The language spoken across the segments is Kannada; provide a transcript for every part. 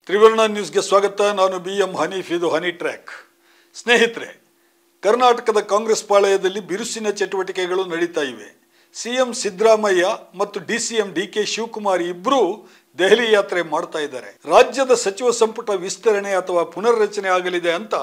ತ್ರಿವರ್ಣ ನ್ಯೂಸ್ಗೆ ಸ್ವಾಗತ. ನಾನು BM ಹನೀಫ್. ಇದು ಹನಿ ಟ್ರ್ಯಾಕ್. ಸ್ನೇಹಿತರೆ, ಕರ್ನಾಟಕದ ಕಾಂಗ್ರೆಸ್ ಪಾಳೆಯದಲ್ಲಿ ಬಿರುಸಿನ ಚಟುವಟಿಕೆಗಳು ನಡೀತಾ ಇವೆ. CM ಸಿದ್ದರಾಮಯ್ಯ ಮತ್ತು DCM DK ಶಿವಕುಮಾರ್ ಇಬ್ಬರೂ ದೆಹಲಿ ಯಾತ್ರೆ ಮಾಡ್ತಾ ಇದ್ದಾರೆ. ರಾಜ್ಯದ ಸಚಿವ ಸಂಪುಟ ವಿಸ್ತರಣೆ ಅಥವಾ ಪುನರ್ರಚನೆ ಆಗಲಿದೆ ಅಂತ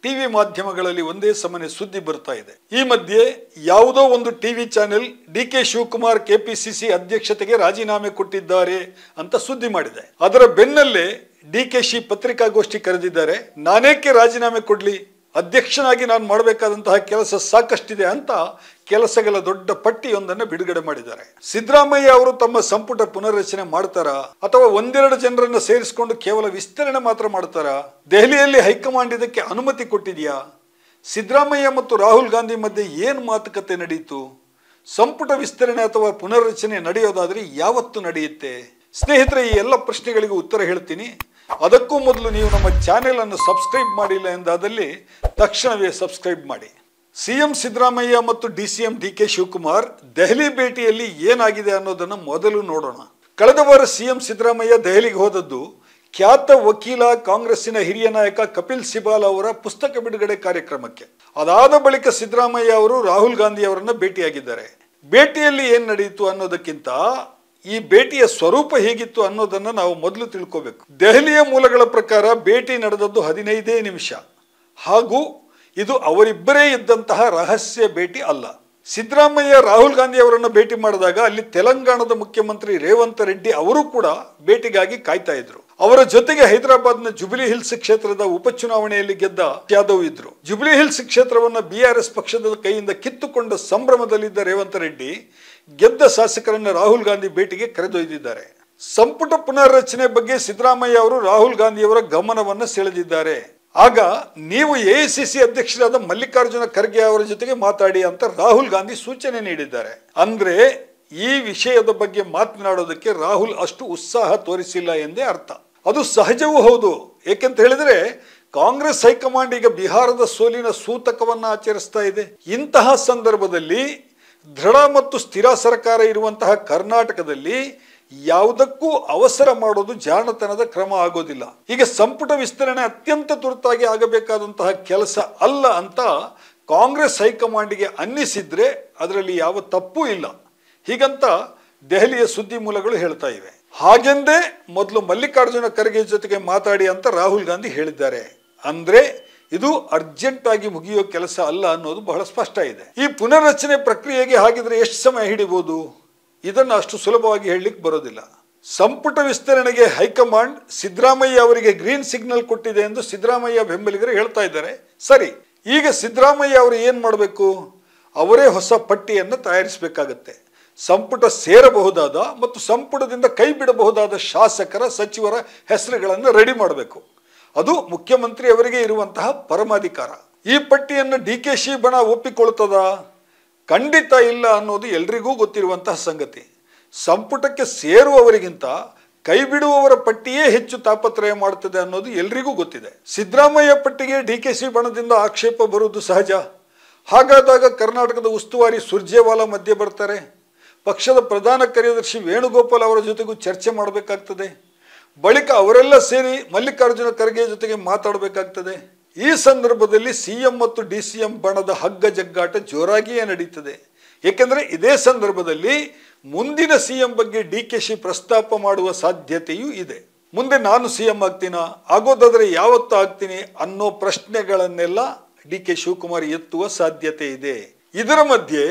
ಟಿವಿ ಮಾಧ್ಯಮಗಳಲ್ಲಿ ಒಂದೇ ಸಮನೆ ಸುದ್ದಿ ಬರ್ತಾ ಇದೆ. ಈ ಮಧ್ಯೆ ಯಾವುದೋ ಒಂದು TV channel DK Shivakumar KPCC ಅಧ್ಯಕ್ಷತೆಗೆ ರಾಜೀನಾಮೆ ಕೊಟ್ಟಿದ್ದಾರೆ ಅಂತ ಸುದ್ದಿ ಮಾಡಿದೆ. ಅದರ ಬೆನ್ನಲ್ಲೇ DKಶಿ ಪತ್ರಿಕಾಗೋಷ್ಠಿ ಕರೆದಿದ್ದಾರೆ. ನಾನೇಕೆ ರಾಜೀನಾಮೆ ಕೊಡ್ಲಿ, ಅಧ್ಯಕ್ಷನಾಗಿ ನಾನು ಮಾಡಬೇಕಾದಂತಹ ಕೆಲಸ ಸಾಕಷ್ಟಿದೆ ಅಂತ ಕೆಲಸಗಳ ದೊಡ್ಡ ಪಟ್ಟಿಯೊಂದನ್ನು ಬಿಡುಗಡೆ ಮಾಡಿದ್ದಾರೆ. ಸಿದ್ದರಾಮಯ್ಯ ಅವರು ತಮ್ಮ ಸಂಪುಟ ಪುನರ್ರಚನೆ ಮಾಡ್ತಾರಾ ಅಥವಾ ಒಂದೆರಡು ಜನರನ್ನ ಸೇರಿಸಿಕೊಂಡು ಕೇವಲ ವಿಸ್ತರಣೆ ಮಾತ್ರ ಮಾಡ್ತಾರಾ? ದೆಹಲಿಯಲ್ಲಿ ಹೈಕಮಾಂಡ್ ಇದಕ್ಕೆ ಅನುಮತಿ ಕೊಟ್ಟಿದೆಯಾ? ಸಿದ್ದರಾಮಯ್ಯ ಮತ್ತು ರಾಹುಲ್ ಗಾಂಧಿ ಮಧ್ಯೆ ಏನು ಮಾತುಕತೆ ನಡೆಯಿತು? ಸಂಪುಟ ವಿಸ್ತರಣೆ ಅಥವಾ ಪುನರ್ರಚನೆ ನಡೆಯೋದಾದ್ರೆ ಯಾವತ್ತು ನಡೆಯುತ್ತೆ? ಸ್ನೇಹಿತರೆ, ಈ ಎಲ್ಲ ಪ್ರಶ್ನೆಗಳಿಗೂ ಉತ್ತರ ಹೇಳ್ತೀನಿ. ಅದಕ್ಕೂ ಮೊದಲು ನೀವು ನಮ್ಮ ಚಾನೆಲ್ ಅನ್ನು ಸಬ್ಸ್ಕ್ರೈಬ್ ಮಾಡಿಲ್ಲ ಎಂದಾದಲ್ಲಿ ತಕ್ಷಣವೇ ಸಬ್ಸ್ಕ್ರೈಬ್ ಮಾಡಿ. CM ಸಿದ್ದರಾಮಯ್ಯ ಮತ್ತು DCM DK ಶಿವಕುಮಾರ್ ದೆಹಲಿ ಭೇಟಿಯಲ್ಲಿ ಏನಾಗಿದೆ ಅನ್ನೋದನ್ನು ಮೊದಲು ನೋಡೋಣ. ಕಳೆದ ವಾರ CM ಸಿದ್ದರಾಮಯ್ಯ ದೆಹಲಿಗೆ ಹೋದದ್ದು ಖ್ಯಾತ ವಕೀಲ, ಕಾಂಗ್ರೆಸ್ಸಿನ ಹಿರಿಯ ನಾಯಕ ಕಪಿಲ್ ಸಿಬಾಲ್ ಅವರ ಪುಸ್ತಕ ಬಿಡುಗಡೆ ಕಾರ್ಯಕ್ರಮಕ್ಕೆ. ಅದಾದ ಬಳಿಕ ಸಿದ್ದರಾಮಯ್ಯ ಅವರು ರಾಹುಲ್ ಗಾಂಧಿ ಅವರನ್ನ ಭೇಟಿಯಾಗಿದ್ದಾರೆ. ಭೇಟಿಯಲ್ಲಿ ಏನ್ ನಡೆಯಿತು ಅನ್ನೋದಕ್ಕಿಂತ ಈ ಭೇಟಿಯ ಸ್ವರೂಪ ಹೇಗಿತ್ತು ಅನ್ನೋದನ್ನ ನಾವು ಮೊದಲು ತಿಳ್ಕೋಬೇಕು. ದೆಹಲಿಯ ಮೂಲಗಳ ಪ್ರಕಾರ ಭೇಟಿ ನಡೆದದ್ದು 15 ನಿಮಿಷ. ಹಾಗೂ ಇದು ಅವರಿಬ್ಬರೇ ಇದ್ದಂತಹ ರಹಸ್ಯ ಭೇಟಿ ಅಲ್ಲ. ಸಿದ್ದರಾಮಯ್ಯ ರಾಹುಲ್ ಗಾಂಧಿ ಅವರನ್ನು ಭೇಟಿ ಮಾಡಿದಾಗ ಅಲ್ಲಿ ತೆಲಂಗಾಣದ ಮುಖ್ಯಮಂತ್ರಿ ರೇವಂತ್ ರೆಡ್ಡಿ ಅವರು ಕೂಡ ಭೇಟಿಗಾಗಿ ಕಾಯ್ತಾ ಇದ್ರು. ಅವರ ಜೊತೆಗೆ ಹೈದರಾಬಾದ್ನ ಜುಬಿಲಿ ಹಿಲ್ಸ್ ಕ್ಷೇತ್ರದ ಉಪಚುನಾವಣೆಯಲ್ಲಿ ಗೆದ್ದ ಯಾದವ್ ಇದ್ರು. ಜುಬಿಲಿ ಹಿಲ್ಸ್ ಕ್ಷೇತ್ರವನ್ನ BRS ಪಕ್ಷದ ಕೈಯಿಂದ ಕಿತ್ತುಕೊಂಡ ಸಂಭ್ರಮದಲ್ಲಿದ್ದ ರೇವಂತ್ ರೆಡ್ಡಿ ಗೆದ್ದ ಶಾಸಕರನ್ನ ರಾಹುಲ್ ಗಾಂಧಿ ಭೇಟಿಗೆ ಕರೆದೊಯ್ದಿದ್ದಾರೆ. ಸಂಪುಟ ಪುನರ್ರಚನೆ ಬಗ್ಗೆ ಸಿದ್ದರಾಮಯ್ಯ ಅವರು ರಾಹುಲ್ ಗಾಂಧಿಯವರ ಗಮನವನ್ನು ಸೆಳೆದಿದ್ದಾರೆ. ಆಗ ನೀವು AICC ಅಧ್ಯಕ್ಷರಾದ ಮಲ್ಲಿಕಾರ್ಜುನ ಖರ್ಗೆ ಅವರ ಜೊತೆಗೆ ಮಾತಾಡಿ ಅಂತ ರಾಹುಲ್ ಗಾಂಧಿ ಸೂಚನೆ ನೀಡಿದ್ದಾರೆ. ಅಂದ್ರೆ ಈ ವಿಷಯದ ಬಗ್ಗೆ ಮಾತನಾಡೋದಕ್ಕೆ ರಾಹುಲ್ ಅಷ್ಟು ಉತ್ಸಾಹ ತೋರಿಸಿಲ್ಲ ಎಂದೇ ಅರ್ಥ. ಅದು ಸಹಜವೂ ಹೌದು. ಏಕೆಂತ ಹೇಳಿದ್ರೆ ಕಾಂಗ್ರೆಸ್ ಹೈಕಮಾಂಡ್ ಈಗ ಬಿಹಾರದ ಸೋಲಿನ ಸೂತಕವನ್ನ ಆಚರಿಸ್ತಾ ಇದೆ. ಇಂತಹ ಸಂದರ್ಭದಲ್ಲಿ ದೃಢ ಮತ್ತು ಸ್ಥಿರ ಸರ್ಕಾರ ಇರುವಂತಹ ಕರ್ನಾಟಕದಲ್ಲಿ ಯಾವುದಕ್ಕೂ ಅವಸರ ಮಾಡೋದು ಜಾಣತನದ ಕ್ರಮ ಆಗೋದಿಲ್ಲ. ಈಗ ಸಂಪುಟ ವಿಸ್ತರಣೆ ಅತ್ಯಂತ ತುರ್ತಾಗಿ ಆಗಬೇಕಾದಂತಹ ಕೆಲಸ ಅಲ್ಲ ಅಂತ ಕಾಂಗ್ರೆಸ್ ಹೈಕಮಾಂಡ್ಗೆ ಅನ್ನಿಸಿದ್ರೆ ಅದರಲ್ಲಿ ಯಾವ ತಪ್ಪೂ ಇಲ್ಲ. ಹೀಗಂತ ದೆಹಲಿಯ ಸುದ್ದಿ ಮೂಲಗಳು ಹೇಳ್ತಾ ಇವೆ. ಹಾಗೆಂದೇ ಮೊದಲು ಮಲ್ಲಿಕಾರ್ಜುನ ಖರ್ಗೆ ಜೊತೆಗೆ ಮಾತಾಡಿ ಅಂತ ರಾಹುಲ್ ಗಾಂಧಿ ಹೇಳಿದ್ದಾರೆ. ಅಂದ್ರೆ ಇದು ಅರ್ಜೆಂಟ್ ಆಗಿ ಮುಗಿಯೋ ಕೆಲಸ ಅಲ್ಲ ಅನ್ನೋದು ಬಹಳ ಸ್ಪಷ್ಟ ಇದೆ. ಈ ಪುನರ್ರಚನೆ ಪ್ರಕ್ರಿಯೆಗೆ ಹಾಗಿದ್ರೆ ಎಷ್ಟು ಸಮಯ ಹಿಡಿಬಹುದು? ಇದನ್ನು ಅಷ್ಟು ಸುಲಭವಾಗಿ ಹೇಳಲಿಕ್ಕೆ ಬರೋದಿಲ್ಲ. ಸಂಪುಟ ವಿಸ್ತರಣೆಗೆ ಹೈಕಮಾಂಡ್ ಸಿದ್ದರಾಮಯ್ಯ ಅವರಿಗೆ ಗ್ರೀನ್ ಸಿಗ್ನಲ್ ಕೊಟ್ಟಿದೆ ಎಂದು ಸಿದ್ದರಾಮಯ್ಯ ಬೆಂಬಲಿಗರು ಹೇಳ್ತಾ ಇದ್ದಾರೆ. ಸರಿ, ಈಗ ಸಿದ್ದರಾಮಯ್ಯ ಅವರು ಏನ್ ಮಾಡಬೇಕು? ಅವರೇ ಹೊಸ ಪಟ್ಟಿಯನ್ನು ತಯಾರಿಸಬೇಕಾಗತ್ತೆ. ಸಂಪುಟ ಸೇರಬಹುದಾದ ಮತ್ತು ಸಂಪುಟದಿಂದ ಕೈ ಬಿಡಬಹುದಾದ ಶಾಸಕರ, ಸಚಿವರ ಹೆಸರುಗಳನ್ನು ರೆಡಿ ಮಾಡಬೇಕು. ಅದು ಮುಖ್ಯಮಂತ್ರಿ ಅವರಿಗೆ ಇರುವಂತಹ ಪರಮಾಧಿಕಾರ. ಈ ಪಟ್ಟಿಯನ್ನು DKಶಿ ಬಣ ಒಪ್ಪಿಕೊಳ್ತದ? ಖಂಡಿತ ಇಲ್ಲ ಅನ್ನೋದು ಎಲ್ರಿಗೂ ಗೊತ್ತಿರುವಂತಹ ಸಂಗತಿ. ಸಂಪುಟಕ್ಕೆ ಸೇರುವವರಿಗಿಂತ ಕೈ ಬಿಡುವವರ ಪಟ್ಟಿಯೇ ಹೆಚ್ಚು ತಾಪತ್ರಯ ಮಾಡುತ್ತದೆ ಅನ್ನೋದು ಎಲ್ರಿಗೂ ಗೊತ್ತಿದೆ. ಸಿದ್ದರಾಮಯ್ಯ ಪಟ್ಟಿಗೆ DKಶಿ ಬಣದಿಂದ ಆಕ್ಷೇಪ ಬರುವುದು ಸಹಜ. ಹಾಗಾದಾಗ ಕರ್ನಾಟಕದ ಉಸ್ತುವಾರಿ ಸುರ್ಜೇವಾಲಾ ಮಧ್ಯೆ ಬರ್ತಾರೆ. ಪಕ್ಷದ ಪ್ರಧಾನ ಕಾರ್ಯದರ್ಶಿ ವೇಣುಗೋಪಾಲ್ ಅವರ ಜೊತೆಗೂ ಚರ್ಚೆ ಮಾಡಬೇಕಾಗ್ತದೆ. ಬಳಿಕ ಅವರೆಲ್ಲ ಸೇರಿ ಮಲ್ಲಿಕಾರ್ಜುನ ಖರ್ಗೆ ಜೊತೆಗೆ ಮಾತಾಡಬೇಕಾಗ್ತದೆ. ಈ ಸಂದರ್ಭದಲ್ಲಿ CM ಮತ್ತು DCM ಬಣದ ಹಗ್ಗ ಜಗ್ಗಾಟ ಜೋರಾಗಿಯೇ ನಡೀತದೆ. ಏಕೆಂದರೆ ಇದೇ ಸಂದರ್ಭದಲ್ಲಿ ಮುಂದಿನ CM ಬಗ್ಗೆ DKಶಿ ಪ್ರಸ್ತಾಪ ಮಾಡುವ ಸಾಧ್ಯತೆಯೂ ಇದೆ. ಮುಂದೆ ನಾನು CM ಆಗ್ತೀನಾ, ಆಗೋದಾದ್ರೆ ಯಾವತ್ತು ಆಗ್ತೀನಿ ಅನ್ನೋ ಪ್ರಶ್ನೆಗಳನ್ನೆಲ್ಲ DK ಶಿವಕುಮಾರ್ ಎತ್ತುವ ಸಾಧ್ಯತೆ ಇದೆ. ಇದರ ಮಧ್ಯೆ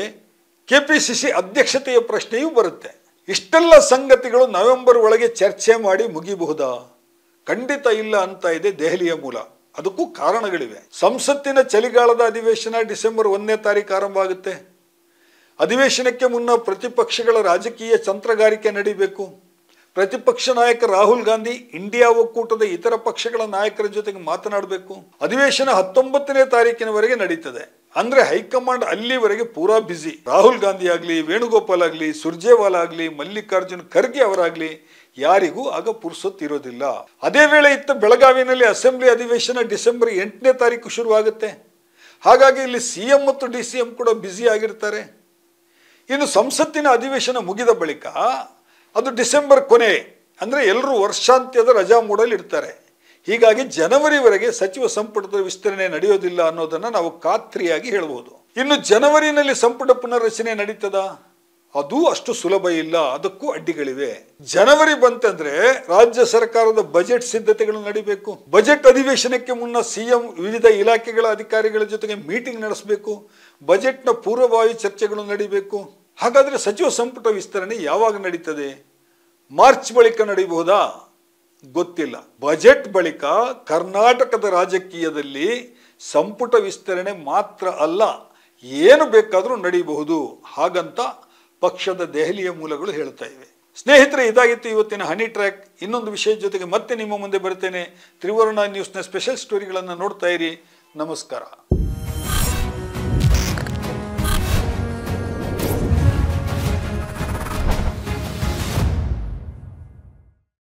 KPCC ಅಧ್ಯಕ್ಷತೆಯ ಪ್ರಶ್ನೆಯೂ ಬರುತ್ತೆ. ಇಷ್ಟೆಲ್ಲ ಸಂಗತಿಗಳು ನವೆಂಬರ್ ಒಳಗೆ ಚರ್ಚೆ ಮಾಡಿ ಮುಗಿಬಹುದಾ? ಖಂಡಿತ ಇಲ್ಲ ಅಂತ ಇದೆ ದೆಹಲಿಯ ಮೂಲ. ಅದಕ್ಕೂ ಕಾರಣಗಳಿವೆ. ಸಂಸತ್ತಿನ ಚಳಿಗಾಲದ ಅಧಿವೇಶನ ಡಿಸೆಂಬರ್ 1ನೇ ತಾರೀಕು ಆರಂಭ ಆಗುತ್ತೆ. ಅಧಿವೇಶನಕ್ಕೆ ಮುನ್ನ ಪ್ರತಿಪಕ್ಷಗಳ ರಾಜಕೀಯ ತಂತ್ರಗಾರಿಕೆ ನಡೀಬೇಕು. ಪ್ರತಿಪಕ್ಷ ನಾಯಕ ರಾಹುಲ್ ಗಾಂಧಿ ಇಂಡಿಯಾ ಒಕ್ಕೂಟದ ಇತರ ಪಕ್ಷಗಳ ನಾಯಕರ ಜೊತೆಗೆ ಮಾತನಾಡಬೇಕು. ಅಧಿವೇಶನ 19ನೇ ತಾರೀಕಿನವರೆಗೆ ನಡೀತದೆ. ಅಂದ್ರೆ ಹೈಕಮಾಂಡ್ ಅಲ್ಲಿವರೆಗೆ ಪೂರಾ ಬಿಸಿ. ರಾಹುಲ್ ಗಾಂಧಿ ಆಗ್ಲಿ, ವೇಣುಗೋಪಾಲ್ ಆಗ್ಲಿ, ಸುರ್ಜೇವಾಲಾ ಆಗ್ಲಿ, ಮಲ್ಲಿಕಾರ್ಜುನ್ ಖರ್ಗೆ ಅವರಾಗ್ಲಿ ಯಾರಿಗೂ ಆಗ ಪುರ್ಸೊತ್ತಿರೋದಿಲ್ಲ. ಅದೇ ವೇಳೆ ಇತ್ತ ಬೆಳಗಾವಿನಲ್ಲಿ ಅಸೆಂಬ್ಲಿ ಅಧಿವೇಶನ ಡಿಸೆಂಬರ್ 8ನೇ ತಾರೀಕು ಶುರುವಾಗುತ್ತೆ. ಹಾಗಾಗಿ ಇಲ್ಲಿ CM ಮತ್ತು DCM ಕೂಡ ಬ್ಯುಸಿ ಆಗಿರ್ತಾರೆ. ಇನ್ನು ಸಂಸತ್ತಿನ ಅಧಿವೇಶನ ಮುಗಿದ ಬಳಿಕ ಅದು ಡಿಸೆಂಬರ್ ಕೊನೆ ಅಂದರೆ ಎಲ್ಲರೂ ವರ್ಷಾಂತ್ಯದ ರಜಾ ಮೂಡಲ್ಲಿ ಇರ್ತಾರೆ. ಹೀಗಾಗಿ ಜನವರಿವರೆಗೆ ಸಚಿವ ಸಂಪುಟದ ವಿಸ್ತರಣೆ ನಡೆಯೋದಿಲ್ಲ ಅನ್ನೋದನ್ನು ನಾವು ಖಾತ್ರಿಯಾಗಿ ಹೇಳ್ಬೋದು. ಇನ್ನು ಜನವರಿನಲ್ಲಿ ಸಂಪುಟ ಪುನರ್ರಚನೆ ನಡೀತದ? ಅದು ಅಷ್ಟು ಸುಲಭ ಇಲ್ಲ, ಅದಕ್ಕೂ ಅಡ್ಡಿಗಳಿವೆ. ಜನವರಿ ಬಂತಂದ್ರೆ ರಾಜ್ಯ ಸರ್ಕಾರದ ಬಜೆಟ್ ಸಿದ್ಧತೆಗಳು ನಡಿಬೇಕು. ಬಜೆಟ್ ಅಧಿವೇಶನಕ್ಕೆ ಮುನ್ನ ಸಿಎಂ ವಿವಿಧ ಇಲಾಖೆಗಳ ಅಧಿಕಾರಿಗಳ ಜೊತೆಗೆ ಮೀಟಿಂಗ್ ನಡೆಸಬೇಕು. ಬಜೆಟ್ನ ಪೂರ್ವಭಾವಿ ಚರ್ಚೆಗಳು ನಡಿಬೇಕು. ಹಾಗಾದ್ರೆ ಸಚಿವ ಸಂಪುಟ ವಿಸ್ತರಣೆ ಯಾವಾಗ ನಡೀತದೆ? ಮಾರ್ಚ್ ಬಳಿಕ ನಡೀಬಹುದಾ? ಗೊತ್ತಿಲ್ಲ. ಬಜೆಟ್ ಬಳಿಕ ಕರ್ನಾಟಕದ ರಾಜಕೀಯದಲ್ಲಿ ಸಂಪುಟ ವಿಸ್ತರಣೆ ಮಾತ್ರ ಅಲ್ಲ, ಏನು ಬೇಕಾದರೂ ನಡೀಬಹುದು, ಹಾಗಂತ ಪಕ್ಷದ ದೆಹಲಿಯ ಮೂಲಗಳು ಹೇಳ್ತಾ ಇವೆ. ಸ್ನೇಹಿತರೆ, ಇದಾಗಿತ್ತು ಇವತ್ತಿನ ಹನಿ ಟ್ರ್ಯಾಕ್. ಇನ್ನೊಂದು ವಿಷಯದ ಜೊತೆಗೆ ಮತ್ತೆ ನಿಮ್ಮ ಮುಂದೆ ಬರ್ತೇನೆ. ತ್ರಿವರ್ಣ ನ್ಯೂಸ್ನ ಸ್ಪೆಷಲ್ ಸ್ಟೋರಿಗಳನ್ನು ನೋಡ್ತಾ ಇರಿ. ನಮಸ್ಕಾರ.